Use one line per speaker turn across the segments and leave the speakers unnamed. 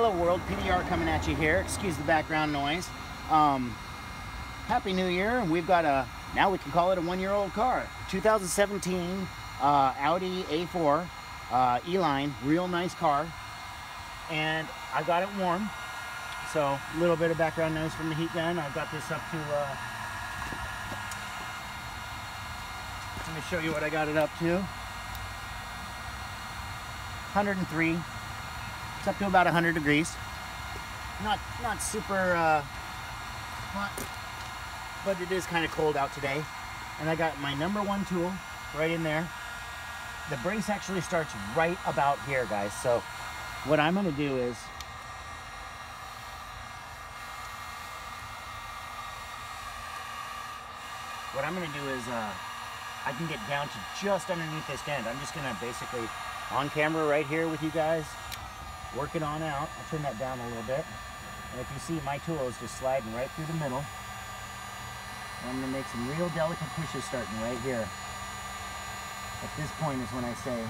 Hello world, PDR coming at you here. Excuse the background noise. Happy New Year, and we've got now we can call it a one-year-old car. 2017 Audi A4 E-Line, real nice car. And I got it warm. So a little bit of background noise from the heat gun. I've got this up to, let me show you what I got it up to. 103. It's up to about 100 degrees. Not super hot, but it is kind of cold out today. And I got my #1 tool right in there. The brace actually starts right about here, guys. So what I'm going to do is I can get down to just underneath this dent. I'm just going to basically on camera right here with you guys, work it on out. I'll turn that down a little bit. And if you see, my tool is just sliding right through the middle. And I'm going to make some real delicate pushes starting right here. At this point is when I say,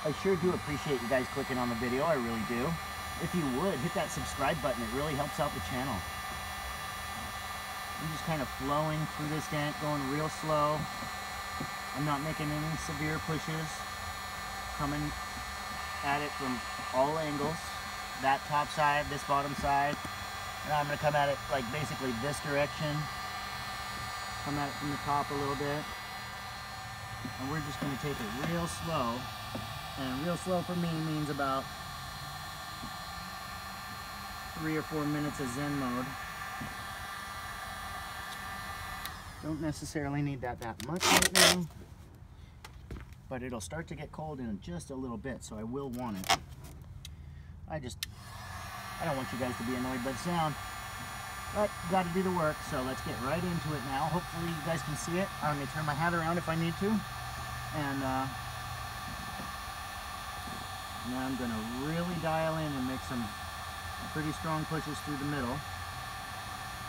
I sure do appreciate you guys clicking on the video. I really do. If you would, hit that subscribe button. It really helps out the channel. I'm just kind of flowing through this dent, going real slow. I'm not making any severe pushes. Coming at it from all angles. That top side, this bottom side. And I'm going to come at it like basically this direction. Come at it from the top a little bit. And we're just going to take it real slow. And real slow for me means about 3 or 4 minutes of Zen mode. Don't necessarily need that much right now. But it'll start to get cold in just a little bit, so I will want it. I don't want you guys to be annoyed by the sound. But got to do the work, so let's get right into it now. Hopefully you guys can see it. I'm going to turn my hat around if I need to. And now I'm going to really dial in and make some pretty strong pushes through the middle.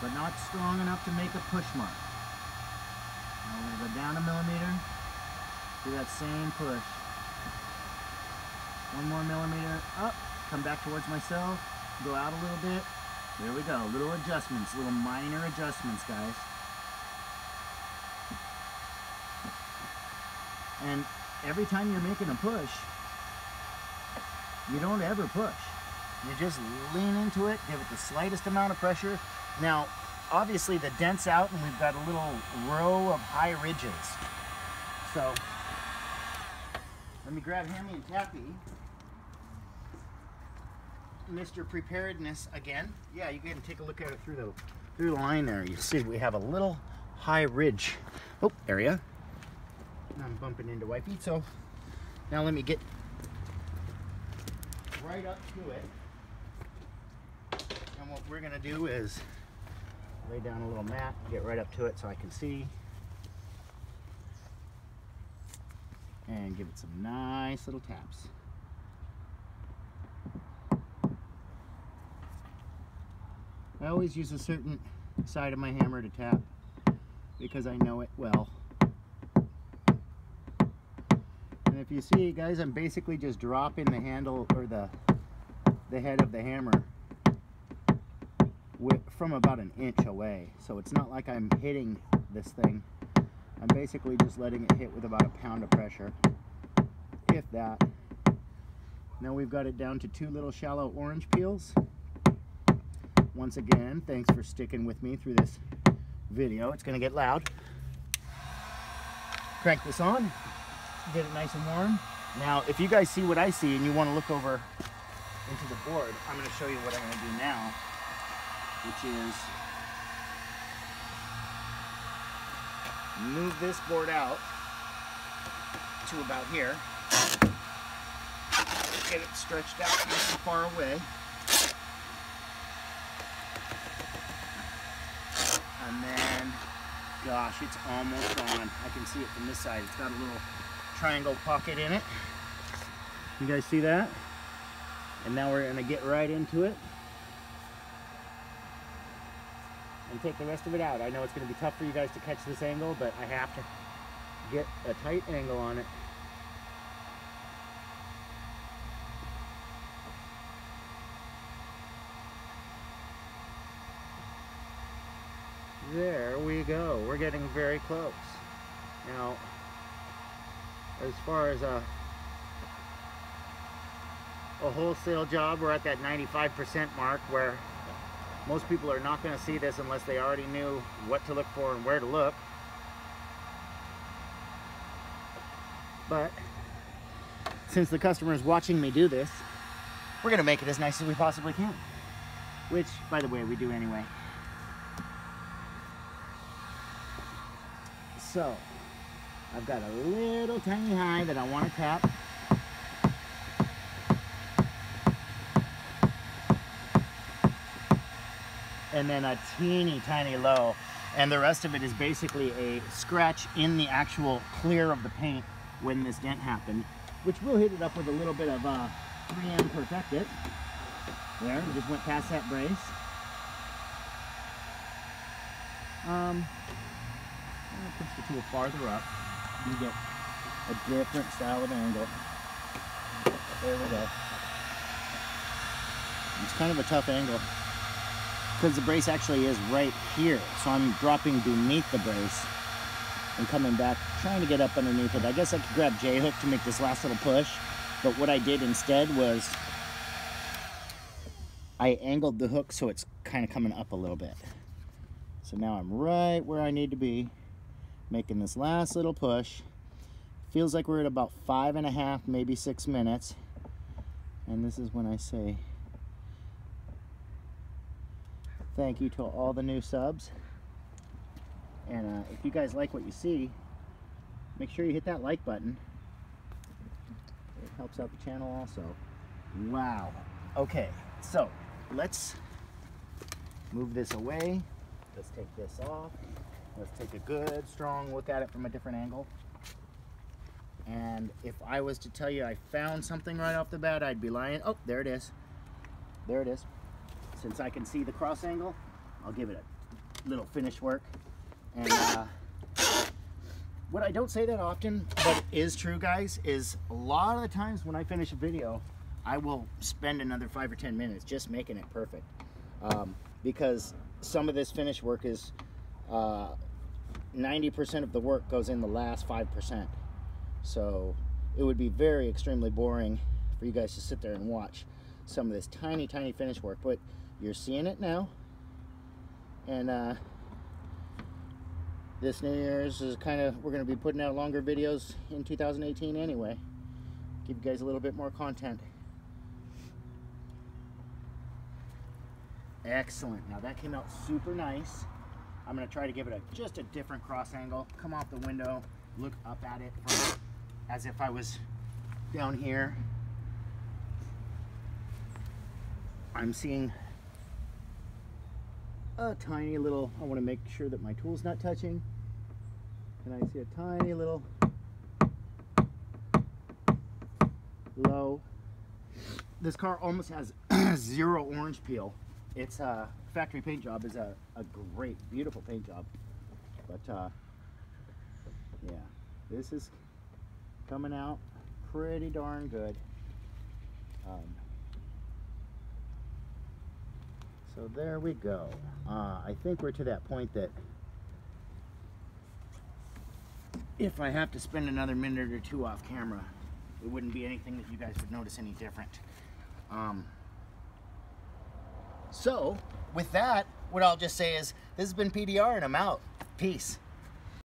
But not strong enough to make a push mark. Now we're going to go down 1 millimeter. Do that same push. 1 more millimeter up. Come back towards myself. Go out a little bit. There we go. Little adjustments. Little minor adjustments, guys. And every time you're making a push, you don't ever push. You just lean into it. Give it the slightest amount of pressure. Now, obviously the dent's out and we've got a little row of high ridges. So let me grab Hammy and Tappy. Mr. Preparedness again. Yeah, you can take a look at it through the line there. You see we have a little high ridge area. And I'm bumping into wifey. So now let me get right up to it. And what we're gonna do is lay down a little mat, get right up to it so I can see. And give it some nice little taps. I always use a certain side of my hammer to tap because I know it well. And if you see, guys, I'm basically just dropping the handle or the head of the hammer from about 1 inch away. So it's not like I'm hitting this thing. I'm basically just letting it hit with about 1 pound of pressure, if that. Now we've got it down to 2 little shallow orange peels. Once again, thanks for sticking with me through this video. It's going to get loud. Crank this on, get it nice and warm. Now, if you guys see what I see and you want to look over into the board, I'm going to show you what I'm going to do now, which is move this board out to about here. Get it stretched out nice and far away. And then, gosh, it's almost gone. I can see it from this side. It's got a little triangle pocket in it. You guys see that? And now we're going to get right into it and take the rest of it out. I know it's going to be tough for you guys to catch this angle, but I have to get a tight angle on it. There we go. We're getting very close. Now, as far as a wholesale job, we're at that 95% mark where most people are not going to see this unless they already knew what to look for and where to look. But since the customer is watching me do this, we're going to make it as nice as we possibly can. Which, by the way, we do anyway. So, I've got a little tiny high that I want to tap. And then a teeny tiny low. And the rest of it is basically a scratch in the actual clear of the paint when this dent happened, which we'll hit it up with a little bit of 3M Perfect It. There, we just went past that brace. I'm going to push the tool farther up. You get a different style of angle. There we go. It's kind of a tough angle because the brace actually is right here. So I'm dropping beneath the brace and coming back, trying to get up underneath it. I guess I could grab J-hook to make this last little push, but what I did instead was I angled the hook so it's kind of coming up a little bit. So now I'm right where I need to be, making this last little push. Feels like we're at about 5.5, maybe 6 minutes. And this is when I say thank you to all the new subs. And if you guys like what you see, make sure you hit that like button. It helps out the channel also. Wow. Okay, so let's move this away. Let's take this off. Let's take a good, strong look at it from a different angle. And if I was to tell you I found something right off the bat, I'd be lying. Oh, there it is. There it is. Since I can see the cross angle, I'll give it a little finish work. And what I don't say that often, but is true, guys, is a lot of the times when I finish a video, I will spend another 5 or 10 minutes just making it perfect. Because some of this finish work is 90% of the work goes in the last 5%. So it would be very extremely boring for you guys to sit there and watch some of this tiny, tiny finish work, but you're seeing it now. And this New Year's is kind of, we're going to be putting out longer videos in 2018 anyway. Give you guys a little bit more content. Excellent. Now that came out super nice. I'm going to try to give it just a different cross angle. Come off the window, look up at it from, as if I was down here. I'm seeing a tiny little, I want to make sure that my tool's not touching. And I see a tiny little low. This car almost has 0 orange peel. It's a factory paint job, is a great, beautiful paint job. But yeah, this is coming out pretty darn good. So there we go. I think we're to that point that if I have to spend another minute or two off camera, it wouldn't be anything that you guys would notice any different. So with that, what I'll just say is this has been PDR and I'm out. Peace.